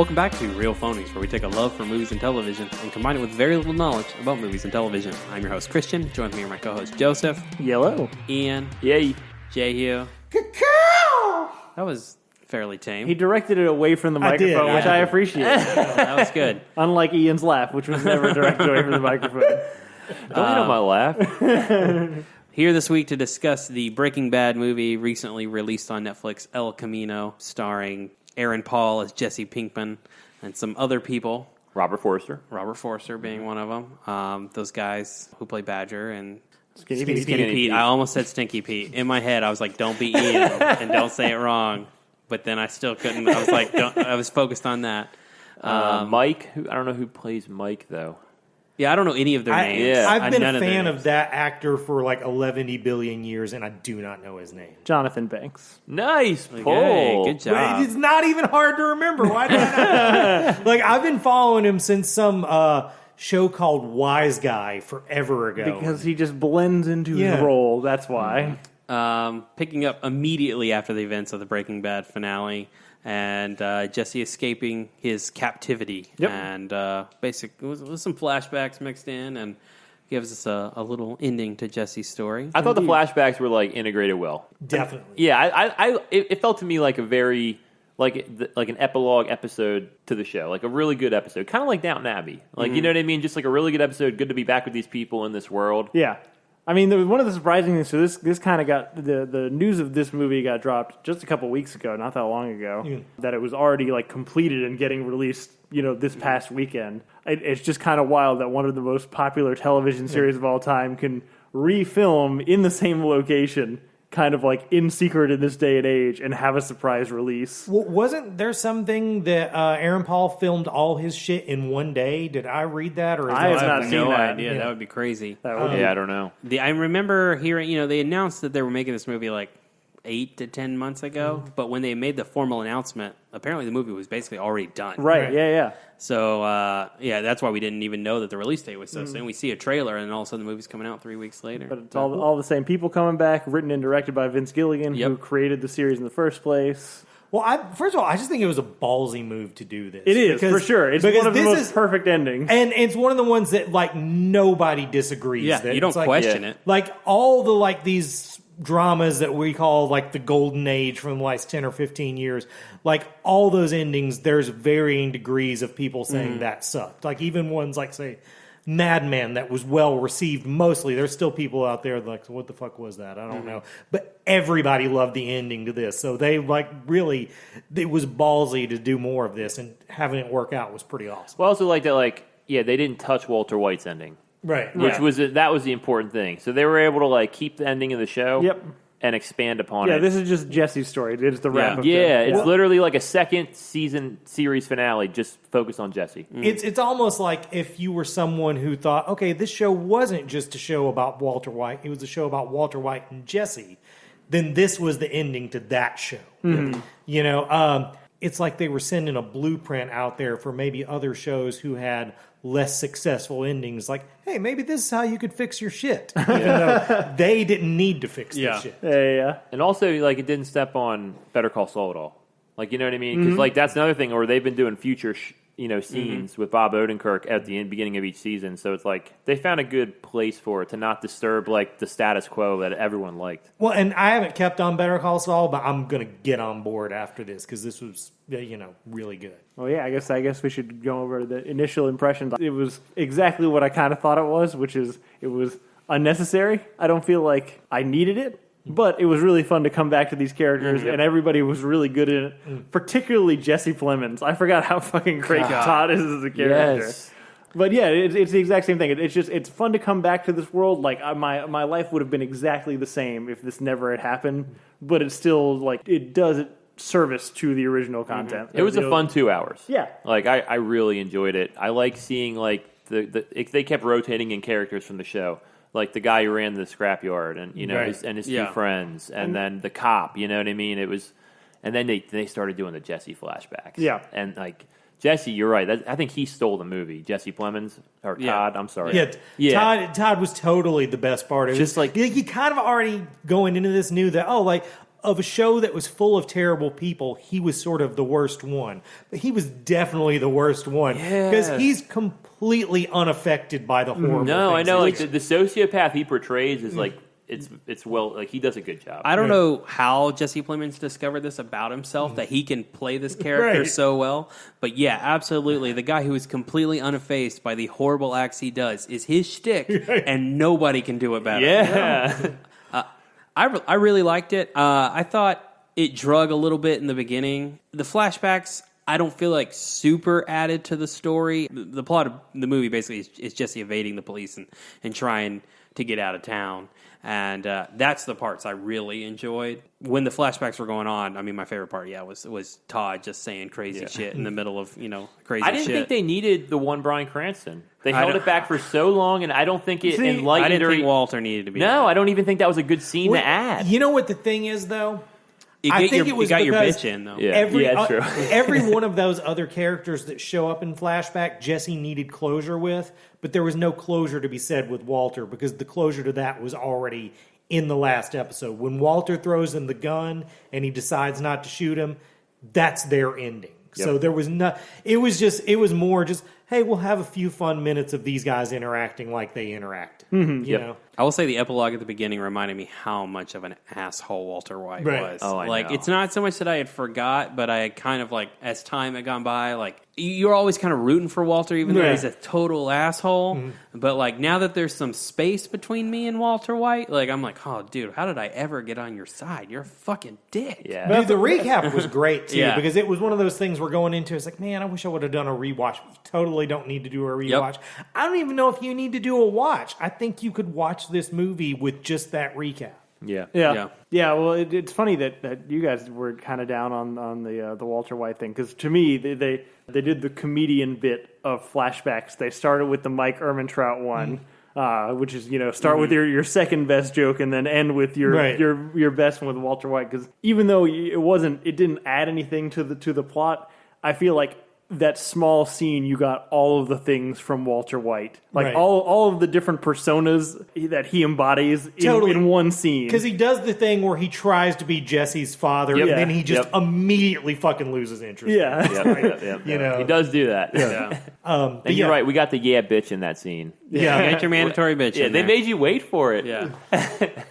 Welcome back to Real Phonies, where we take a love for movies and television and combine it with very little knowledge about movies and television. I'm your host, Christian. Join me are my co-host, Joseph. Yellow. Ian. Yay. Jay Hugh. Cacao! That was fairly tame. He directed it away from the microphone, which I appreciate. That was good. Unlike Ian's laugh, which was never directed away from the microphone. Don't hit on my laugh. Here this week to discuss the Breaking Bad movie recently released on Netflix, El Camino, starring Aaron Paul as Jesse Pinkman and some other people. Robert Forster being one of them. Those guys who play Badger and Skinny Pete. I almost said Stinky Pete. In my head, I was like, don't be Ian and don't say it wrong. But then I still couldn't. I was like, I was focused on that. Mike, I don't know who plays Mike, though. Yeah, I don't know any of their names. I've been a fan of that actor for like 11 billion years, and I do not know his name. Jonathan Banks. Nice pull. Okay, good job. But it's not even hard to remember. Why did I not? Like, I've been following him since some show called Wise Guy forever ago. Because he just blends into his role, that's why. Picking up immediately after the events of the Breaking Bad finale, and Jesse escaping his captivity. Yep. And basically, with some flashbacks mixed in, and gives us a little ending to Jesse's story. I thought the flashbacks were like integrated well. Definitely. Yeah, it felt to me like a very like an epilogue episode to the show, like a really good episode, kind of like Downton Abbey. Like you know what I mean? Just like a really good episode. Good to be back with these people in this world. Yeah. I mean, one of the surprising things, so this kind of got, the news of this movie got dropped just a couple weeks ago, not that long ago, that it was already like completed and getting released, this past weekend. It's just kind of wild that one of the most popular television series of all time can refilm in the same location, kind of like in secret in this day and age, and have a surprise release. Well, wasn't there something that Aaron Paul filmed all his shit in one day? Did I read that? Or I have not seen no that. idea. That would be crazy. I don't know. I remember hearing, they announced that they were making this movie like 8 to 10 months ago, but when they made the formal announcement, apparently the movie was basically already done. Right. Yeah. So, that's why we didn't even know that the release date was so soon. We see a trailer, and all of a sudden the movie's coming out 3 weeks later. But it's all the same people coming back, written and directed by Vince Gilligan, who created the series in the first place. Well, first of all, I just think it was a ballsy move to do this. It is, for sure. It's one of the most perfect endings. And it's one of the ones that, like, nobody disagrees. Yeah, that you don't question it. Like, all the, like, these dramas that we call, like, the golden age from the last 10 or 15 years, like, all those endings, there's varying degrees of people saying that sucked. Like, even ones like, say, Mad Men that was well received mostly. There's still people out there like, what the fuck was that? I don't know. But everybody loved the ending to this. So they really, it was ballsy to do more of this, and having it work out was pretty awesome. Well, I also like that, they didn't touch Walter White's ending. Right. Which was that was the important thing. So they were able to like keep the ending of the show. Yep. And expand upon it. Yeah, this is just Jesse's story. It's the wrap up. It's literally like a second season series finale, just focused on Jesse. It's almost like if you were someone who thought, okay, this show wasn't just a show about Walter White, it was a show about Walter White and Jesse, then this was the ending to that show. It's like they were sending a blueprint out there for maybe other shows who had less successful endings. Like, hey, maybe this is how you could fix your shit. Even though they didn't need to fix their shit. Yeah. And also, like, it didn't step on Better Call Saul at all. Like, you know what I mean? Because, like, that's another thing, or they've been doing future scenes with Bob Odenkirk at the beginning of each season. So it's like they found a good place for it to not disturb like the status quo that everyone liked. Well, and I haven't kept on Better Call Saul, but I'm going to get on board after this because this was really good. Well, yeah, I guess we should go over the initial impressions. It was exactly what I kind of thought it was, which is it was unnecessary. I don't feel like I needed it. But it was really fun to come back to these characters, and everybody was really good in it, particularly Jesse Plemons. I forgot how fucking great Todd is as a character. Yes. But yeah, it's the exact same thing. It's fun to come back to this world. Like my life would have been exactly the same if this never had happened. But it's still like it does service to the original content. It was a fun 2 hours. Yeah, like I really enjoyed it. I like seeing like they kept rotating in characters from the show. Like the guy who ran the scrapyard, and his two friends, and then the cop. You know what I mean? It was, and then they started doing the Jesse flashbacks. Yeah, and like Jesse, you're right. I think he stole the movie. Jesse Plemons or Todd. I'm sorry. Todd was totally the best part of it. Just like you kind of already going into this knew that of a show that was full of terrible people, he was sort of the worst one. But he was definitely the worst one. Because he's completely unaffected by the horrible No, I things know. he Like does. the sociopath he portrays is like it's well, like he does a good job. I don't know how Jesse Plemons discovered this about himself, that he can play this character so well. But yeah, absolutely. The guy who is completely unfazed by the horrible acts he does is his shtick, and nobody can do it better. Yeah. I really liked it. I thought it drug a little bit in the beginning. The flashbacks, I don't feel like super added to the story. The plot of the movie basically is Jesse evading the police and trying to get out of town. And that's the parts I really enjoyed. When the flashbacks were going on, I mean, my favorite part, was Todd just saying crazy shit in the middle of, crazy shit. I didn't think they needed the one Bryan Cranston. They held it back for so long, and I don't think it enlightened. I didn't or think Walter needed to be. No, I don't even think that was a good scene to add. You know what the thing is, though? You I think it was got your because bitch in, though. Yeah. That's true. Every one of those other characters that show up in flashback, Jesse needed closure with, but there was no closure to be said with Walter because the closure to that was already in the last episode. When Walter throws him the gun and he decides not to shoot him, that's their ending. Yep. So there was it was more just, hey, we'll have a few fun minutes of these guys interacting like they interacted. Mm-hmm. You know? I will say the epilogue at the beginning reminded me how much of an asshole Walter White was. Oh, I know. It's not so much that I had forgot, but I had kind of as time had gone by, you're always kind of rooting for Walter, even though he's a total asshole. Mm-hmm. But now that there's some space between me and Walter White, I'm like, oh, dude, how did I ever get on your side? You're a fucking dick. Yeah. Dude, the recap was great too Yeah. because it was one of those things we're going into. It's like, man, I wish I would have done a rewatch. We totally don't need to do a rewatch. Yep. I don't even know if you need to do a watch. I think you could watch this movie with just that recap. Yeah. Well, it's funny that you guys were kind of down on the Walter White thing because to me they did the comedian bit of flashbacks. They started with the Mike Ehrmantraut one, which is start with your second best joke and then end with your best one with Walter White. Because even though it didn't add anything to the plot, I feel like that small scene, you got all of the things from Walter White. All of the different personas that he embodies in one scene. Because he does the thing where he tries to be Jesse's father, and then he just immediately fucking loses interest. Yeah. He does do that. Yeah. And you're right, we got the bitch in that scene. Yeah, get your mandatory bitch in they there. made you wait for it. Yeah.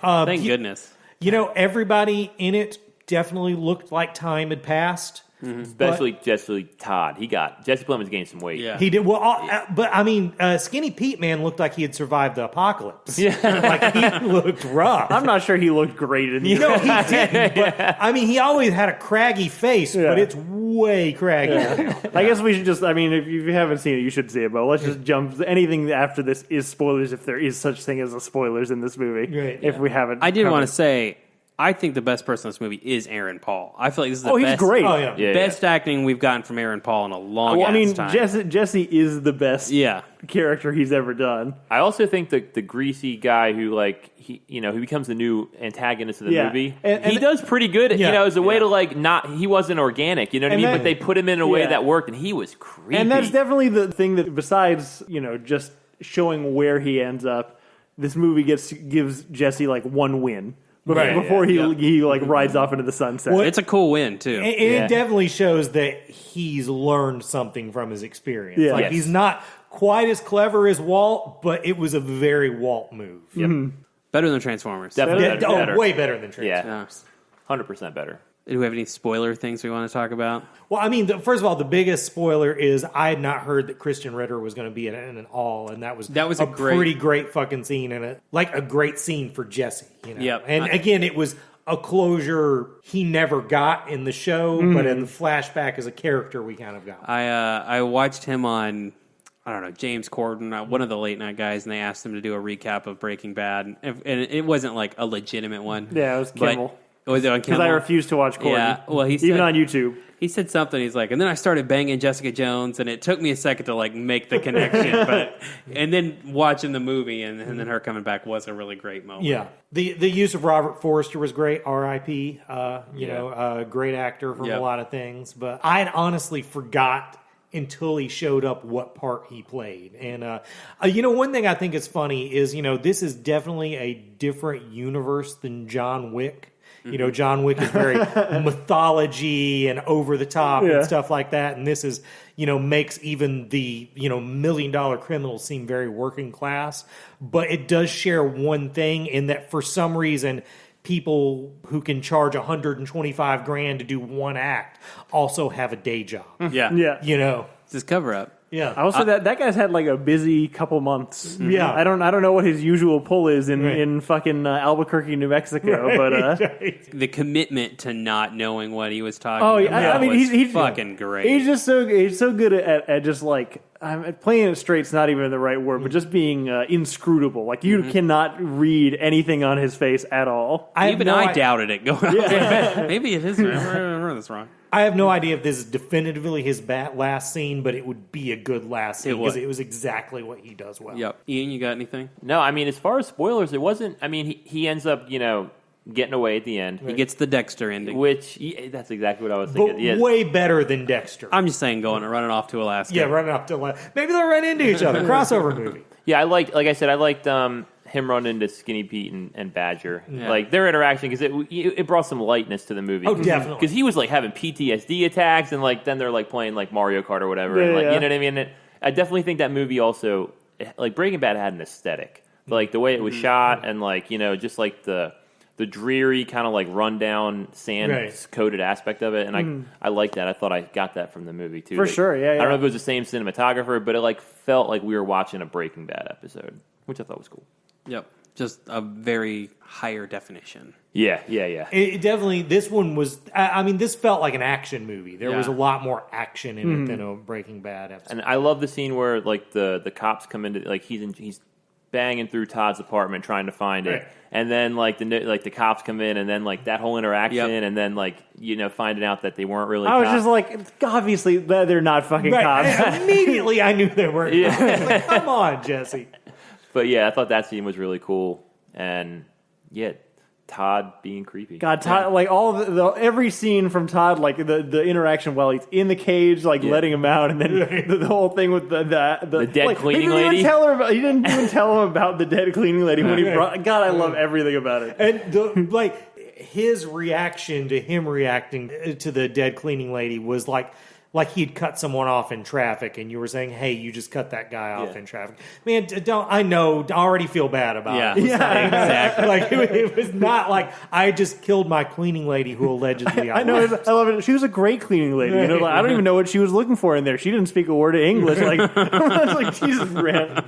Thank goodness. Everybody in it definitely looked like time had passed. Mm-hmm. Especially Jesse Todd. Jesse Plemons gained some weight. Yeah. He did well, but I mean, Skinny Pete man looked like he had survived the apocalypse. Yeah, he looked rough. I'm not sure he looked great in he didn't. But I mean, he always had a craggy face, but it's way craggy. Yeah. I guess we should just. I mean, if you haven't seen it, you should see it. But let's just jump. Anything after this is spoilers, if there is such thing as a spoilers in this movie. Right, if we haven't, I did want to say, I think the best person in this movie is Aaron Paul. I feel like this is the he's best, great. Best acting we've gotten from Aaron Paul in a long time. Jesse is the best character he's ever done. I also think the greasy guy who he becomes the new antagonist of the movie. And he does pretty good, as a way to he wasn't organic, you know what I mean? But they put him in a way that worked, and he was creepy. And that's definitely the thing that besides, just showing where he ends up, this movie gives Jesse one win. Before he rides off into the sunset. Well, it's a cool win, too. It definitely shows that he's learned something from his experience. Yeah. He's not quite as clever as Walt, but it was a very Walt move. Yep. Mm-hmm. Better than Transformers. Definitely better. Way better than Transformers. Yeah. 100% better. Do we have any spoiler things we want to talk about? Well, I mean, first of all, the biggest spoiler is I had not heard that Christian Ritter was going to be in it at all, and that was a pretty great fucking scene, and a great scene for Jesse. Yep. And again, it was a closure he never got in the show, but in the flashback as a character, we kind of got. I watched him on, I don't know, James Corden, one of the late night guys, and they asked him to do a recap of Breaking Bad, and it wasn't a legitimate one. Yeah, it was Kimmel. Was it on Kimmel? Because I refuse to watch Corden. Yeah, well, even on YouTube. He said something. He's like, and then I started banging Jessica Jones, and it took me a second to make the connection. And then watching the movie and then her coming back was a really great moment. Yeah, the use of Robert Forster was great. R.I.P. Great actor from a lot of things. But I had honestly forgot until he showed up what part he played. And one thing I think is funny is this is definitely a different universe than John Wick. You know, John Wick is very mythology and over the top and stuff like that. And this is, you know, makes even the, you know, $1 million criminals seem very working class. But it does share one thing in that for some reason, people who can charge $125,000 to do one act also have a day job. Yeah. You know, It's his cover up. yeah. I will say that guy's had like a busy couple months. Yeah. I don't know what his usual pull is in fucking Albuquerque, New Mexico, but The commitment to not knowing what he was talking oh about yeah, I mean was he's fucking great. He's just so good at just like playing it straight's not even the right word, but just being inscrutable. Like you cannot read anything on his face at all. Even I doubted it going on. Maybe it is. I remember this wrong. I have no idea if this is definitively his last scene, but it would be a good last scene because it was exactly what he does well. Yep. Ian, you got anything? No, I mean, as far as spoilers, it wasn't. I mean, he ends up, you know, getting away at the end. He gets the Dexter ending. Which, that's exactly what I was thinking. But way better than Dexter. I'm just saying, going and running off to Alaska. Yeah, running up to maybe they'll run into each other. Crossover movie. Yeah, I liked him running into Skinny Pete and Badger. Yeah. Like their interaction, because it brought some lightness to the movie. Oh, definitely. Because he was like having PTSD attacks, and like then they're like playing like Mario Kart or whatever. Yeah, and, like, yeah. you know what I mean? And I definitely think that movie also, like Breaking Bad had an aesthetic, like the way it was shot, and like, you know, just like the dreary kind of like rundown sand coated aspect of it, and I like that. I thought I got that from the movie too. For Like, sure, yeah. I don't know if it was the same cinematographer, but it like felt like we were watching a Breaking Bad episode, which I thought was cool. Yep. Just a very higher definition. Yeah. It definitely, this one was, I mean, this felt like an action movie. There was a lot more action in it than a Breaking Bad episode. And I love the scene where like the cops come into, like he's banging through Todd's apartment trying to find it, and then like the cops come in, and then like that whole interaction, and then like, you know, finding out that they weren't really. I was cops. just like, obviously they're not fucking cops. Immediately, I knew they weren't. Yeah. Like, come on, Jesse. But yeah, I thought that scene was really cool, and yeah, Todd being creepy. God, Todd, like all every scene from Todd, like the interaction while he's in the cage, like letting him out, and then the whole thing with the dead like, cleaning he didn't lady. He didn't even tell him about the dead cleaning lady when he brought. God, I love everything about it. And his reaction to him reacting to the dead cleaning lady was like he'd cut someone off in traffic, and you were saying, "Hey, you just cut that guy off in traffic." Man, I already feel bad about it. Yeah, exactly. Like it was not like I just killed my cleaning lady who allegedly. I know. I love it. She was a great cleaning lady. You know, like, I don't even know what she was looking for in there. She didn't speak a word of English. Like, I was like, Jesus, man.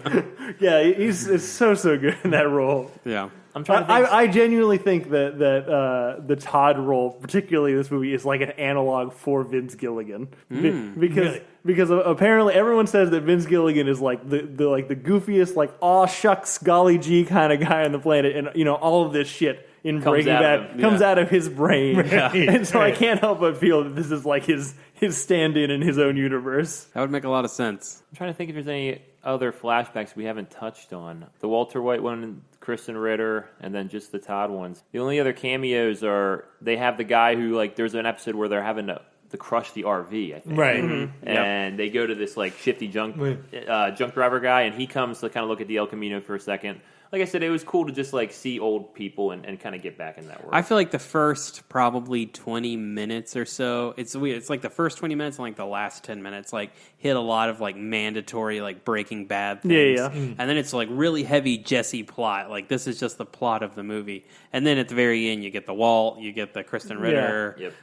Yeah, it's so good in that role. Yeah. I'm trying to think. I genuinely think that the Todd role, particularly in this movie, is like an analog for Vince Gilligan, because apparently everyone says that Vince Gilligan is like the goofiest, like aw shucks golly gee kind of guy on the planet, and you know all of this shit in Breaking Bad comes out of his brain, and so I can't help but feel that this is like his stand-in in his own universe. That would make a lot of sense. I'm trying to think if there's any other flashbacks we haven't touched on. The Walter White one, Kristen Ritter, and then just the Todd ones. The only other cameos are they have the guy who, like, there's an episode where they're having to crush the RV, I think. Right. Mm-hmm. And they go to this like shifty junk driver guy, and he comes to kind of look at the El Camino for a second. Like I said, it was cool to just like see old people and kind of get back in that world. I feel like the first probably 20 minutes or so, it's weird. It's like the first 20 minutes and like the last 10 minutes like hit a lot of like mandatory like Breaking Bad things. Yeah. And then it's like really heavy Jesse plot. Like this is just the plot of the movie. And then at the very end you get the Walt, you get the Kristen Ritter. Yep.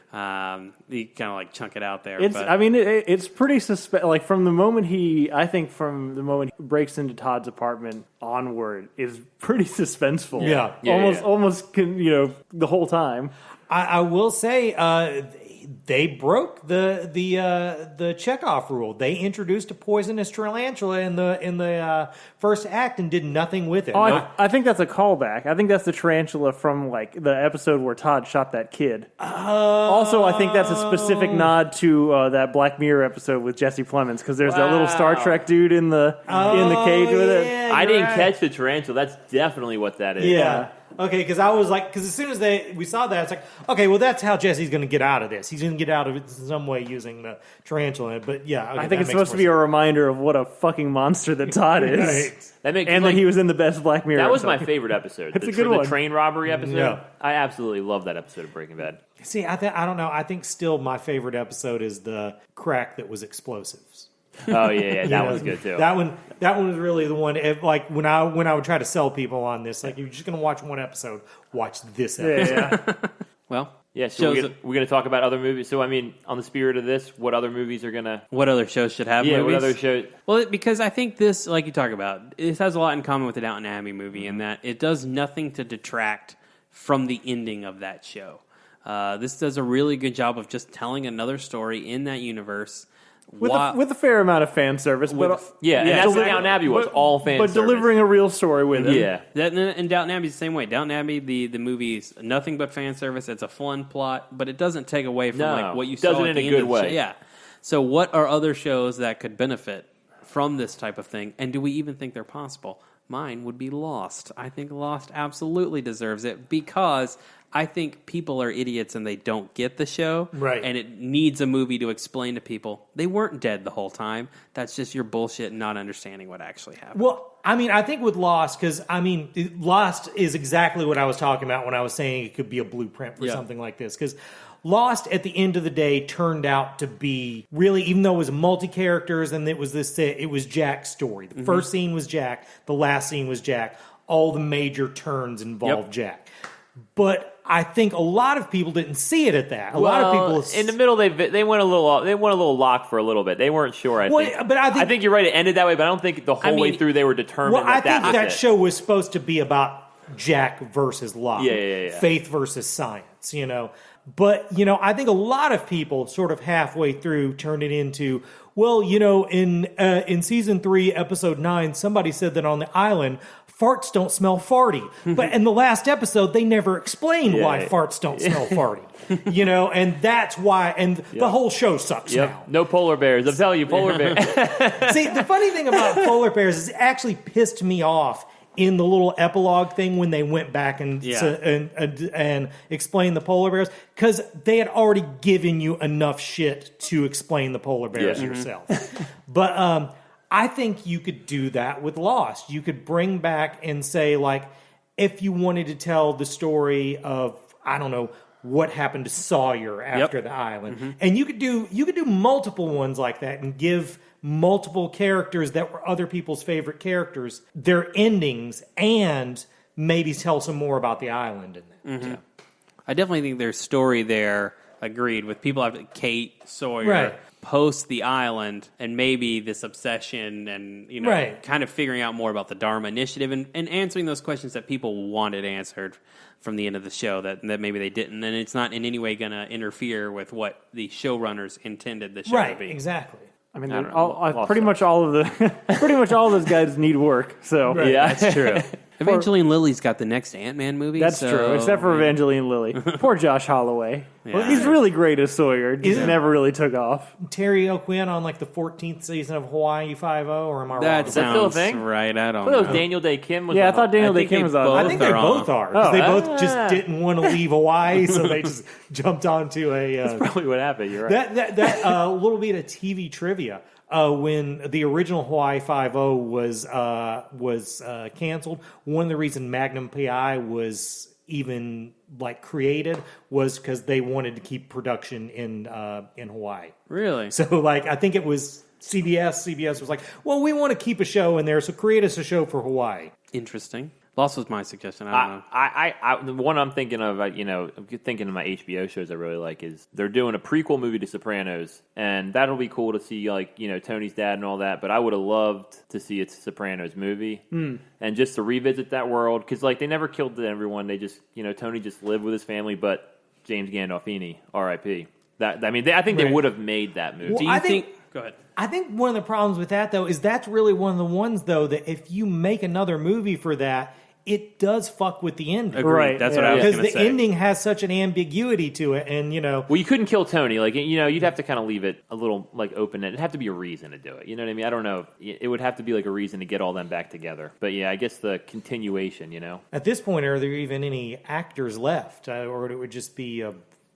You kind of like chunk it out there. I mean, it's pretty like from the moment he breaks into Todd's apartment onward is pretty suspenseful. Yeah. Almost the whole time. I will say they broke the Chekhov rule. They introduced a poisonous tarantula in the first act and did nothing with it. Oh, I think that's a callback. I think that's the tarantula from like the episode where Todd shot that kid. Also, I think that's a specific nod to that Black Mirror episode with Jesse Plemons because there's that little Star Trek dude in the cage with it. I didn't catch the tarantula. That's definitely what that is. Yeah. Okay, because I was like, because as soon as we saw that, it's like, okay, well, that's how Jesse's going to get out of this. He's going to get out of it in some way using the tarantula. But yeah, okay, I think it's supposed to be a reminder of what a fucking monster that Todd is. Right. And that he was in the best Black Mirror. That was episode. my favorite episode. That's a good one. The train robbery episode. Yeah. I absolutely love that episode of Breaking Bad. See, I don't know. I think still my favorite episode is the crack that was explosives. Oh yeah, that was good too. That one was really the one. Like when I would try to sell people on this, like you're just going to watch one episode, watch this episode. Yeah. Well, yeah. So we're going to talk about other movies. So I mean, on the spirit of this, what other movies are gonna? what other shows should have movies? What other shows? Well, because I think this, like you talk about, it has a lot in common with the Downton Abbey movie in that it does nothing to detract from the ending of that show. This does a really good job of just telling another story in that universe. With a fair amount of fan service, but And that's what Downton Abbey was, all fan but service. delivering a real story with it. Yeah. And Downton Abbey's the same way. Downton Abbey, the movie's nothing but fan service. It's a fun plot, but it doesn't take away from like what you saw doesn't at in the a end good of the show. way. Yeah. So what are other shows that could benefit from this type of thing? And do we even think they're possible? Mine would be Lost. I think Lost absolutely deserves it because I think people are idiots and they don't get the show. Right. And it needs a movie to explain to people they weren't dead the whole time. That's just your bullshit and not understanding what actually happened. Well, I mean, I think with Lost, because I mean, Lost is exactly what I was talking about when I was saying it could be a blueprint for something like this. Because Lost, at the end of the day, turned out to be really, even though it was multi-characters and it was Jack's story. The first scene was Jack, the last scene was Jack. All the major turns involved Jack. But I think a lot of people didn't see it at that. A lot of people in the middle they went a little locked for a little bit. They weren't sure. I think. But I think you're right. It ended that way, but I don't think the whole way through they were determined. Well, I think that it. show was supposed to be about Jack versus Locke, Yeah. faith versus science. But I think a lot of people sort of halfway through turned it into, well, in season 3, episode 9, somebody said that on the island, farts don't smell farty. But in the last episode, they never explained why farts don't smell farty. And that's why, and the whole show sucks now. No polar bears. I'm telling you, polar bears. See, the funny thing about polar bears is it actually pissed me off in the little epilogue thing when they went back and explained the polar bears, because they had already given you enough shit to explain the polar bears yourself. But I think you could do that with Lost. You could bring back and say, like, if you wanted to tell the story of, I don't know, what happened to Sawyer after the island. And you could do multiple ones like that and give multiple characters that were other people's favorite characters their endings and maybe tell some more about the island in that. I definitely think there's story there, agreed, with people like Kate, Sawyer, post the island, and maybe this obsession and, kind of figuring out more about the Dharma Initiative and answering those questions that people wanted answered from the end of the show that maybe they didn't. And it's not in any way going to interfere with what the showrunners intended the show to be. Right, exactly. I mean, pretty much all of those guys need work. So Yeah, that's true. Evangeline Lilly's got the next Ant-Man movie. That's true, except for Evangeline Lilly. Poor Josh Holloway. Yeah. He's really great as Sawyer. Just never really took off. Terry O'Quinn on like the 14th season of Hawaii Five-0, or am I wrong? That that still a sounds thing? right. I don't I thought know. it was Daniel Day Kim. Was Yeah, I on. thought Daniel Day think Kim they was on. both I think they are both on. are. 'Cause they both Ah. just didn't want to leave Hawaii, so they just jumped onto a... That's probably what happened. You're right. That little bit of TV trivia. When the original Hawaii Five-0 was canceled, one of the reasons Magnum PI was even created was because they wanted to keep production in Hawaai. Really? So I think it was CBS. CBS was like, well, we want to keep a show in there, so create us a show for Hawaii. Interesting. Lost was my suggestion. I don't know. The one I'm thinking of, I'm thinking of my HBO shows I really like is they're doing a prequel movie to Sopranos, and that'll be cool to see, Tony's dad and all that. But I would have loved to see a Sopranos movie and just to revisit that world because, they never killed everyone. They just, Tony just lived with his family, but James Gandolfini, R.I.P. I think they would have made that movie. Well, Do you think? Go ahead. I think one of the problems with that, though, is that's really one of the ones, though, that if you make another movie for that, it does fuck with the ending. Agreed. Right, That's yeah. what I was Because going to the say. ending has such an ambiguity to it, and Well, you couldn't kill Tony. Like, you'd have to kind of leave it a little like open. It'd have to be a reason to do it. You know what I mean? I don't know. It would have to be like a reason to get all them back together. But yeah, I guess the continuation. at this point, are there even any actors left, or would it would just be a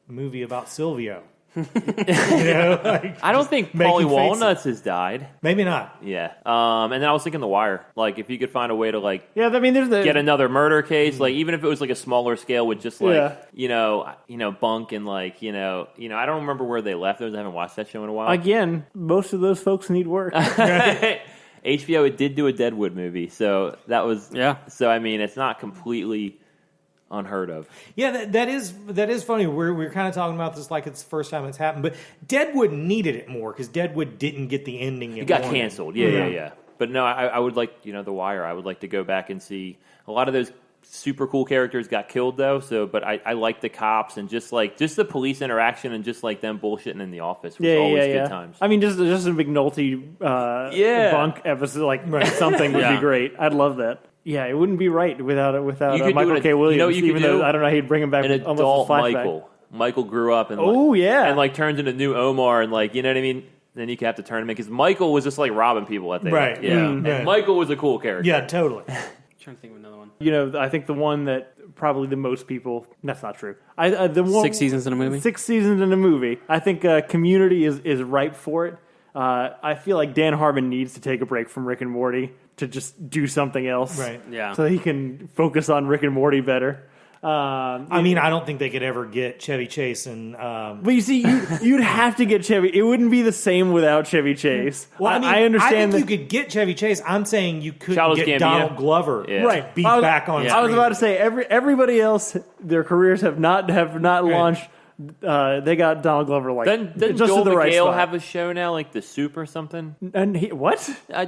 movie about Silvio? I don't think making Paulie faces. Walnuts has died. Maybe not. Yeah. And then I was thinking The Wire. Like, if you could find a way to like Yeah, I mean, there's the get another murder case, like even if it was like a smaller scale with just like Yeah. Bunk and like I don't remember where they left those. I haven't watched that show in a while. again. Most of those folks need work. HBO it did do a Deadwood movie, so that was So I mean, it's not completely unheard of. Yeah, that is funny. We're kind of talking about this like it's the first time it's happened, but Deadwood needed it more because Deadwood didn't get the ending. It got canceled. Yeah. But no, I would like The Wire. I would like to go back and see a lot of those super cool characters got killed though. So, but I like the cops and just the police interaction and just like them bullshitting in the office was always good times. I mean, just a McNulty Bunk episode, like something would be great. I'd love that. Yeah, it wouldn't be right without Michael K. Williams. Even though I don't know, he'd bring him back an adult Michael. Michael grew up and and like turns into new Omar and like you know what I mean. Then you have to turn him in because Michael was just like robbing people at the end. Yeah, and Michael was a cool character. Yeah, totally. I'm trying to think of another one. I think the one that probably the most people. That's not true. The one, 6 seasons in a movie. 6 seasons in a movie. I think Community is ripe for it. I feel like Dan Harmon needs to take a break from Rick and Morty to just do something else. Right. Yeah. So he can focus on Rick and Morty better. I mean, I don't think they could ever get Chevy Chase and. But you see, you'd have to get Chevy. It wouldn't be the same without Chevy Chase. Well, I mean, I understand I think you could get Chevy Chase. I'm saying you couldn't Childish get Gambino. Donald Glover. Yeah. Right. Be back on. I was screen. about to say everybody else, their careers have not launched. They got Donald Glover like Doesn't just Joel at the right McHale spot. have a show now, like The Soup or something? And what? Joel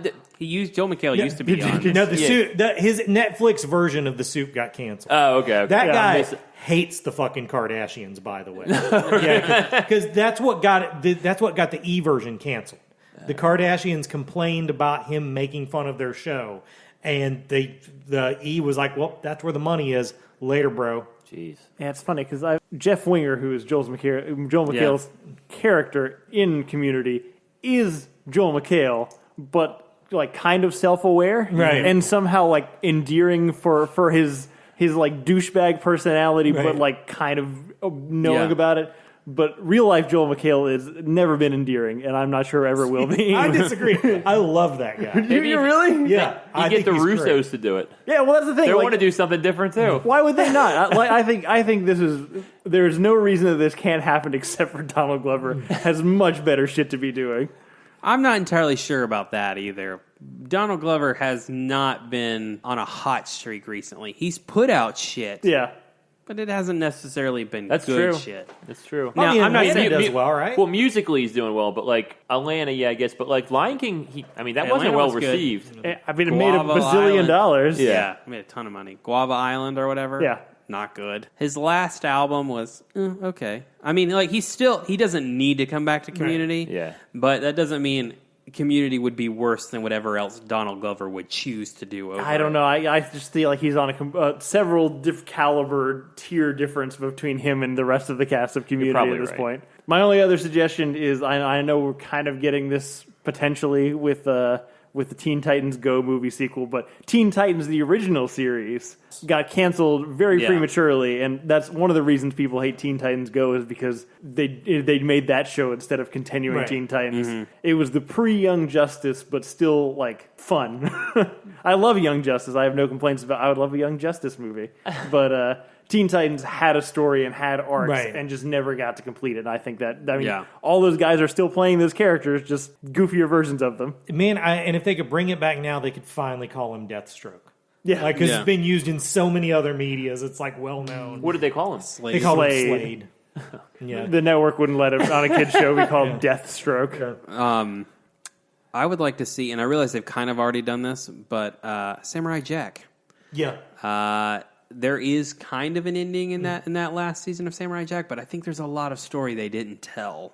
McHale used to be on. No, the suit. His Netflix version of The Soup got canceled. Oh, okay. That guy Miss- hates the fucking Kardashians, by the way. Because that's what got it. That's what got the E version canceled. The Kardashians complained about him making fun of their show, and the E was like, "Well, that's where the money is. Later, bro." Jeez. Yeah, it's funny because Jeff Winger, who is Joel McHale's character in Community, is Joel McHale, but like kind of self-aware, Right. And somehow like endearing for his like douchebag personality, Right. but like kind of knowing about it. But real life Joel McHale has never been endearing, and I'm not sure ever will be. I disagree. I love that guy. You really? Yeah, You get the Russos to do it. Yeah. Well, that's the thing. They like, want to do something different too. Why would they not? I think there's no reason that this can't happen except for Donald Glover has much better shit to be doing. I'm not entirely sure about that either. Donald Glover has not been on a hot streak recently. He's put out shit, Yeah. but it hasn't necessarily been That's good true. shit. That's true. Now, I mean, I'm not Atlanta saying does well, right? Well, musically he's doing well, but like Atlanta, yeah, I guess. But like Lion King, that wasn't Atlanta well was good. received. I mean, it made a Guava bazillion Island. dollars. Yeah, made a ton of money. Guava Island or whatever. Yeah. Not good. His last album was okay. I mean, like he doesn't need to come back to Community. Yeah. But that doesn't mean Community would be worse than whatever else Donald Glover would choose to do over I don't know. I just feel like he's on a several caliber tier difference between him and the rest of the cast of Community probably at this right. point. My only other suggestion is I know we're kind of getting this potentially with the Teen Titans Go movie sequel, but Teen Titans, the original series, got canceled very prematurely, and that's one of the reasons people hate Teen Titans Go is because they made that show instead of continuing Right. Teen Titans. It was the pre-Young Justice, but still, like, fun. I love Young Justice. I have no complaints about I would love a Young Justice movie. But Teen Titans had a story and had arcs Right. and just never got to complete it. And I think all those guys are still playing those characters, just goofier versions of them. Man, and if they could bring it back now, they could finally call him Deathstroke. Yeah. Because Yeah. it's been used in so many other medias. It's like well known. What did they call him? They call him Slade. Slade. Yeah. The network wouldn't let him on a kid's show be called Deathstroke. I would like to see, and I realize they've kind of already done this, but Samurai Jack. Yeah. There is kind of an ending in that last season of Samurai Jack, but I think there's a lot of story they didn't tell.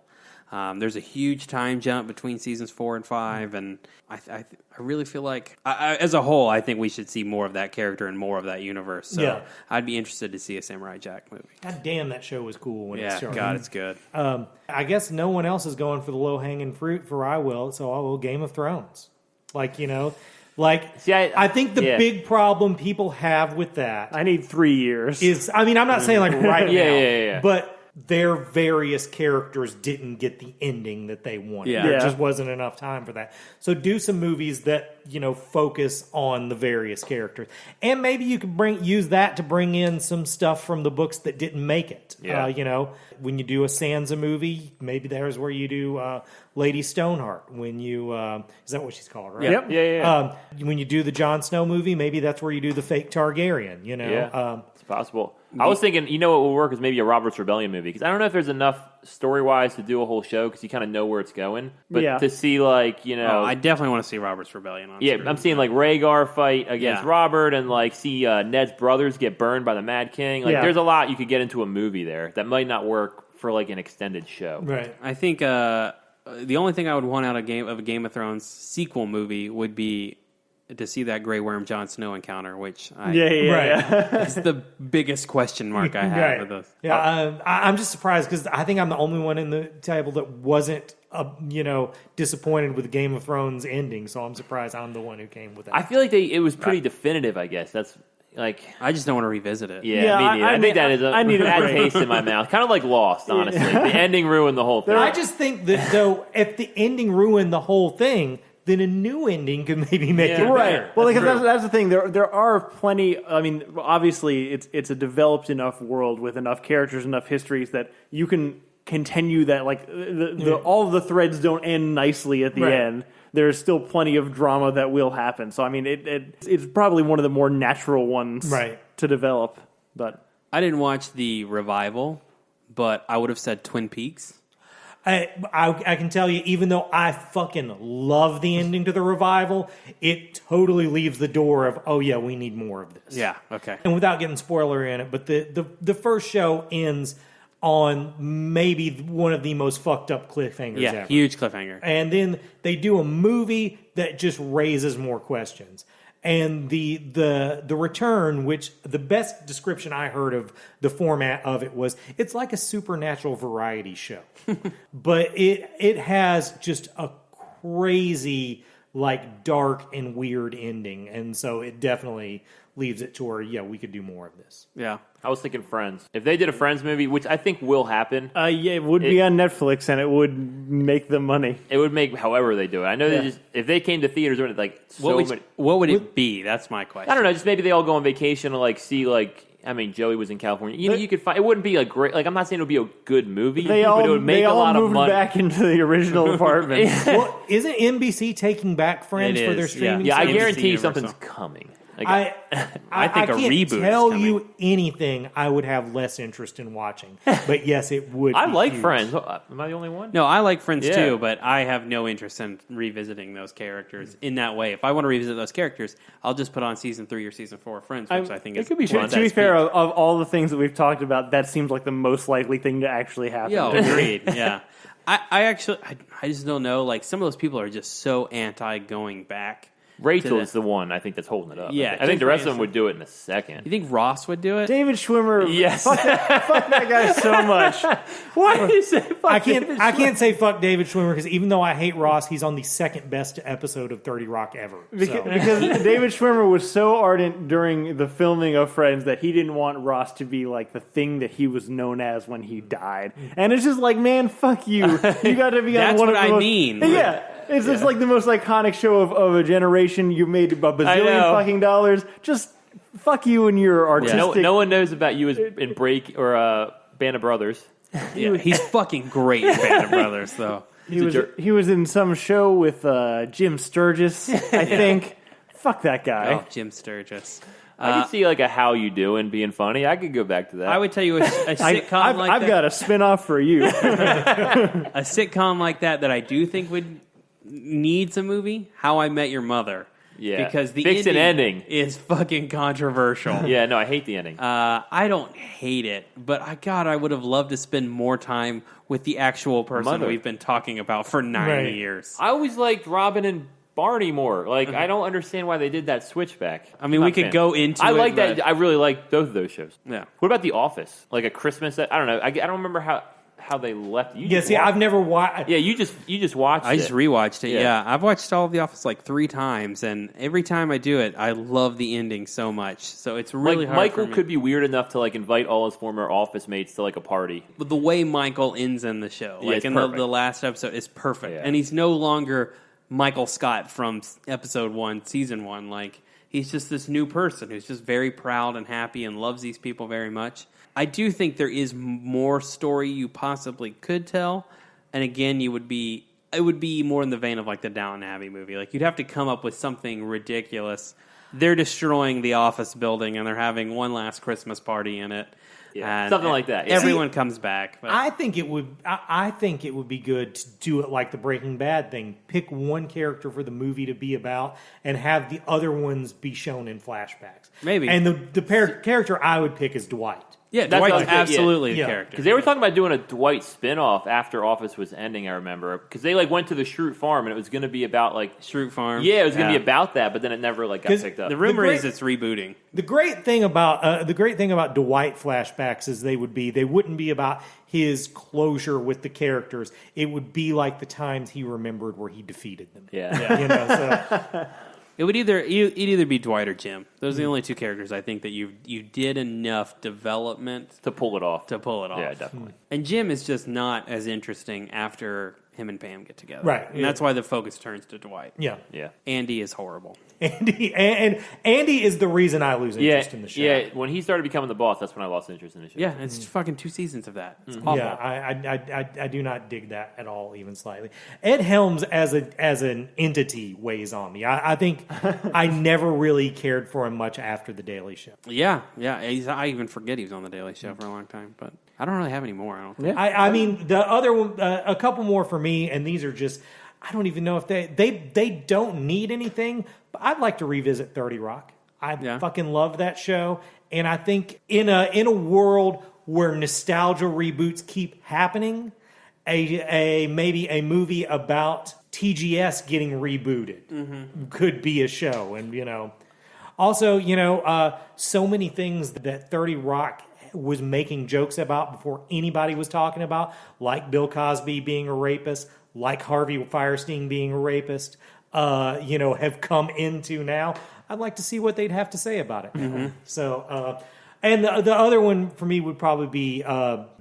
There's a huge time jump between seasons 4 and 5, and I really feel like, as a whole, I think we should see more of that character and more of that universe. So I'd be interested to see a Samurai Jack movie. God damn, that show was cool when it started. God, it's good. I guess no one else is going for the low-hanging fruit for I will, so I will Game of Thrones. See, I think the big problem people have with that I need 3 years. is, I mean, I'm not saying like right now, Yeah. but their various characters didn't get the ending that they wanted. Yeah. There Yeah. just wasn't enough time for that. So do some movies that, focus on the various characters. And maybe you could use that to bring in some stuff from the books that didn't make it. Yeah. When you do a Sansa movie, maybe there's where you do Lady Stoneheart. When you, is that what she's called, right? Yep. Yeah. When you do the Jon Snow movie, maybe that's where you do the fake Targaryen, Yeah. It's possible. I was thinking, what will work is maybe a Robert's Rebellion movie, because I don't know if there's enough story-wise to do a whole show, because you kind of know where it's going. But to see, I definitely want to see Robert's Rebellion on screen. I'm seeing, Rhaegar fight against Robert, and, see Ned's brothers get burned by the Mad King. There's a lot you could get into a movie there that might not work for, an extended show. Right. I think the only thing I would want out of a Game of Thrones sequel movie would be to see that Grey Worm Jon Snow encounter, which is the biggest question mark I have with this. Yeah, I'm just surprised because I think I'm the only one in the table that wasn't, disappointed with the Game of Thrones ending. So I'm surprised I'm the one who came with it. I feel like it was pretty definitive, I guess. That's I just don't want to revisit it. Yeah, me neither. I think that is a bad taste in my mouth. Kind of like Lost, honestly. The ending ruined the whole thing. I just think that, though, if the ending ruined the whole thing, then a new ending could maybe make it better. Right. Well, because that's the thing. There are plenty. I mean, obviously, it's a developed enough world with enough characters, enough histories that you can continue that. All of the threads don't end nicely at the end. There's still plenty of drama that will happen. So I mean, it's probably one of the more natural ones to develop. But I didn't watch the revival, but I would have said Twin Peaks. I can tell you, even though I fucking love the ending to the revival, it totally leaves the door of, we need more of this. Yeah, okay. And without getting spoiler in it, but the first show ends on maybe one of the most fucked up cliffhangers ever. Huge cliffhanger. And then they do a movie that just raises more questions. And the return, which the best description I heard of the format of it was, it's like a supernatural variety show. But it has just a crazy, dark and weird ending. And so it definitely leaves it to where, we could do more of this. Yeah. I was thinking Friends. If they did a Friends movie, which I think will happen. it would be on Netflix, and it would make them money. It would make however they do it. I know they if they came to theaters, what would it be? That's my question. I don't know. Just maybe they all go on vacation and see Joey was in California. You could find it wouldn't be a great. I'm not saying it would be a good movie, but it would make a lot of money. Back into the original apartment. Well, isn't NBC taking back Friends for their streaming? Yeah, I service? guarantee you something's coming. I think a reboot can't tell is coming. you anything I would have less interest in watching. But yes, it would. I be like huge. Friends. Am I the only one? No, I like Friends too, but I have no interest in revisiting those characters in that way. If I want to revisit those characters, I'll just put on season 3 or seson 4 of Friends, which I think is could be fun. To be fair, of all the things that we've talked about, that seems like the most likely thing to actually happen. Yeah, agreed. Yeah, I just don't know. Some of those people are just so anti going back. Rachel is the one I think that's holding it up. Yeah, I think the rest of them would do it in a second. You think Ross would do it? David Schwimmer, yes. Fuck that guy so much. Why do you say fuck I can't say fuck David Schwimmer because even though I hate Ross, he's on the second best episode of 30 Rock ever. Because David Schwimmer was so ardent during the filming of Friends that he didn't want Ross to be the thing that he was known as when he died. And it's just man, fuck you. You got to be on one of the most... mean. Yeah. It's just the most iconic show of a generation. You made a bazillion fucking dollars. Just fuck you and your artistic... No one knows about you as in Break or Band of Brothers. Yeah, he's fucking great in Band of Brothers, though. He was in some show with Jim Sturgis, I think. Fuck that guy. Oh, Jim Sturgis. I could see a How You Doing being funny. I could go back to that. I would tell you a sitcom like that. I've got a spinoff for you. A sitcom like that I do think would needs a movie. How I Met Your Mother. Yeah. because the Fix an ending. is fucking controversial. Yeah, no, I hate the ending. I don't hate it, but I would have loved to spend more time with the actual person we've been talking about for 9 years. I always liked Robin and Barney more. Like, I don't understand why they did that switchback. I mean, we could go into I it, like that. but- I really like both of those shows. Yeah. What about The Office? Like a Christmas, I don't know. I don't remember how they left. You Yeah, just see, watched- I've never watched. Yeah, you just watched I just it. rewatched it. Yeah. Yeah. I've watched all of The Office like 3 times, and every time I do it, I love the ending so much. So it's really hard. Michael for me. could be weird enough to like invite all his former office mates to like a party. But the way Michael ends in the show, Yeah, like it's in perfect. the last episode, is perfect, Yeah. and he's no longer Michael Scott from episode 1, season 1. Like, he's just this new person who's just very proud and happy and loves these people very much. I do think there is more story you possibly could tell, and again, it would be more in the vein of like the Downton Abbey movie. Like, you'd have to come up with something ridiculous. They're destroying the office building, and they're having one last Christmas party in it. Yeah, And something like that. Yeah. Everyone comes back. But I think it would. I think it would be good to do it like the Breaking Bad thing. Pick one character for the movie to be about, and have the other ones be shown in flashbacks. Maybe. And the character I would pick is Dwight. yeah, That's Dwight's what I was thinking, absolutely yeah. a character. Because they were talking about doing a Dwight spinoff after Office was ending, I remember. Because they like went to the Schrute farm and it was going to be about like... Schrute Farm. Yeah, it was going to be about that, but then it never like got 'Cause picked up. The rumor great- is it's rebooting. The great thing about Dwight flashbacks is they wouldn't be about his closure with the characters. It would be like the times he remembered where he defeated them. Yeah. You know, so It would either be Dwight or Jim. Those are the only 2 characters I think that you did enough development To pull it off. to pull it off. Yeah, definitely. And Jim is just not as interesting after him and Pam get together. Right, And yeah. that's why the focus turns to Dwight. yeah. Yeah. Andy is horrible. Andy is the reason I lose interest in the show. Yeah, when he started becoming the boss, that's when I lost interest in the show. Yeah, it's fucking 2 seasons of that. It's awful. Yeah, I do not dig that at all, even slightly. Ed Helms as an entity weighs on me. I think I never really cared for him much after The Daily Show. Yeah. I even forget he was on The Daily Show for a long time, but I don't really have any more, I don't think. I mean, the other one, a couple more for me, and these are just, I don't even know if they don't need anything, but I'd like to revisit 30 Rock. I fucking love that show, and I think in a world where nostalgia reboots keep happening, maybe a movie about TGS getting rebooted could be a show, and also so many things that 30 Rock was making jokes about before anybody was talking about, like Bill Cosby being a rapist, like Harvey Firestein being a rapist, have come into now. I'd like to see what they'd have to say about it. So, and the other one for me would probably be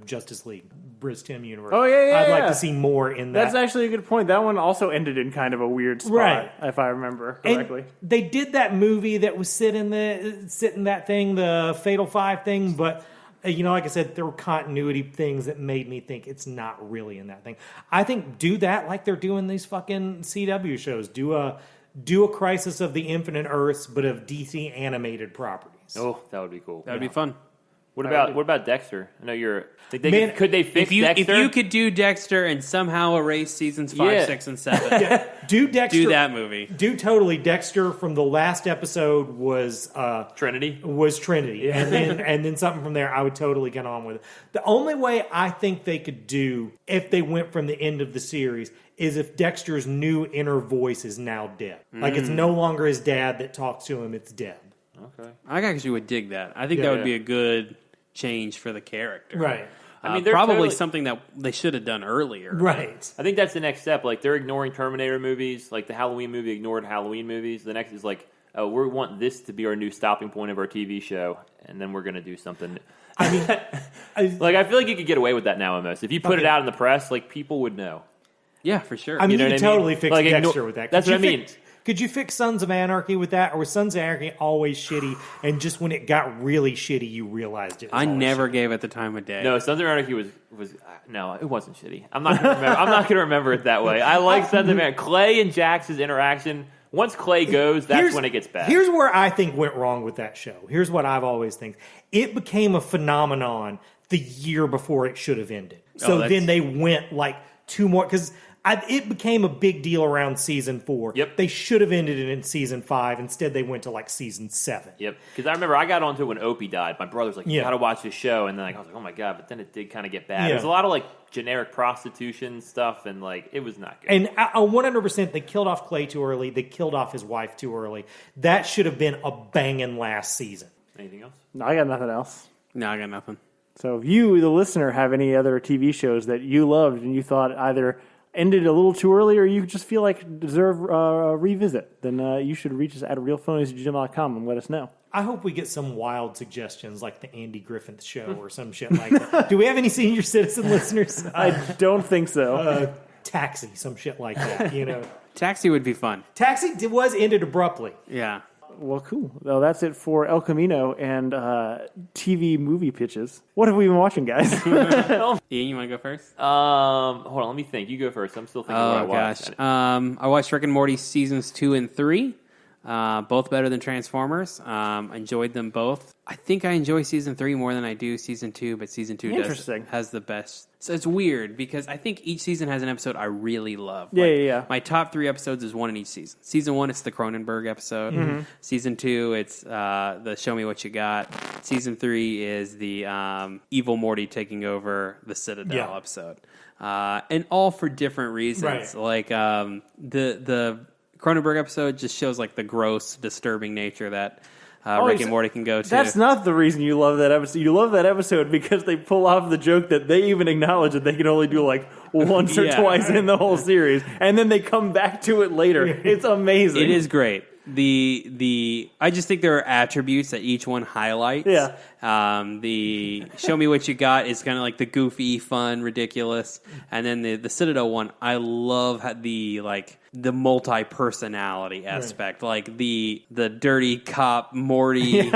Justice League, Briz Tim universe. Oh, yeah, I'd like yeah. to see more in that. That's actually a good point. That one also ended in kind of a weird spot, Right. if I remember And correctly. they did that movie that was sit in that thing, the Fatal Five thing, but like I said, there were continuity things that made me think it's not really in that thing. I think do that like they're doing these fucking CW shows. Do a Crisis of the Infinite Earths, but of DC animated properties. Oh, that would be cool. That would be fun. What about Dexter? I know you're... Man, could they fix Dexter? If you could do Dexter and somehow erase seasons 5, Yeah. 6, and 7, Do Dexter. do that movie. Do totally. Dexter from the last episode was Trinity? and then something from there. I would totally get on with it. The only way I think they could do if they went from the end of the series is if Dexter's new inner voice is now Deb. Like it's no longer his dad that talks to him; it's Deb. Okay. I actually would dig that. I think Yeah. that would be a good change for the character. Right. I mean, they're probably totally- something that they should have done earlier. Right. I think that's the next step. Like, they're ignoring Terminator movies. Like, the Halloween movie ignored Halloween movies. The next is like, oh, we want this to be our new stopping point of our TV show, and then we're going to do something. I mean, Like, I feel like you could get away with that now almost. If you put it out in the press, like, people would know. Yeah, for sure. I mean, know you what could I mean? totally fix Like, Dexter with that. that's what I mean. Could you fix Sons of Anarchy with that, or was Sons of Anarchy always shitty? And just when it got really shitty, you realized it. Was I always never shitty? gave it the time of day. No, Sons of Anarchy was no, it wasn't shitty. I'm not going to remember it that way. I like Sons of Anarchy. Clay and Jax's interaction. Once Clay goes, that's when it gets bad. Here's where I think went wrong with that show. Here's what I've always think. It became a phenomenon the year before it should have ended. So that's- then they went like 2 more, because It became a big deal around season 4. Yep. They should have ended it in season 5. Instead, they went to like season 7. Yep. Because I remember I got onto it when Opie died. My brother's like, you Yeah. got to watch this show. And then I was like, oh my God. But then it did kind of get bad. Yeah. There's a lot of like generic prostitution stuff. And like, it was not good. And 100%, they killed off Clay too early. They killed off his wife too early. That should have been a banging last season. Anything else? No, I got nothing else. No, I got nothing. So if you, the listener, have any other TV shows that you loved and you thought either ended a little too early or you just feel like deserve a revisit, then you should reach us at realphonies@gmail.com and let us know. I hope we get some wild suggestions like the Andy Griffith Show or some shit like that. Do we have any senior citizen listeners? I don't think so. Taxi, some shit like that, you know. Taxi would be fun. Taxi was ended abruptly. Yeah. Well, cool. Well, that's it for El Camino and TV movie pitches. What have we been watching, guys? Ian, you want to go first? Hold on, let me think. You go first. I'm still thinking what I watched. I watched Rick and Morty seasons 2 and 3. Both better than Transformers. Enjoyed them both. I think I enjoy season 3 more than I do season 2, but season 2 has the best. So it's weird because I think each season has an episode I really love. Yeah. My top 3 episodes is one in each season. Season 1, it's the Cronenberg episode. Mm-hmm. Season 2, it's the Show Me What You Got. Season 3 is the Evil Morty taking over the Citadel episode. And all for different reasons. Right. Like the Cronenberg episode just shows like the gross, disturbing nature that Rick and Morty can go to. That's not the reason you love that episode. You love that episode because they pull off the joke that they even acknowledge that they can only do like once or twice in the whole series, and then they come back to it later. It's amazing. It is great. I just think there are attributes that each one highlights. Yeah. The Show Me What You Got is kind of like the goofy, fun, ridiculous, and then the Citadel one, I love the multi-personality aspect. Like the dirty cop Morty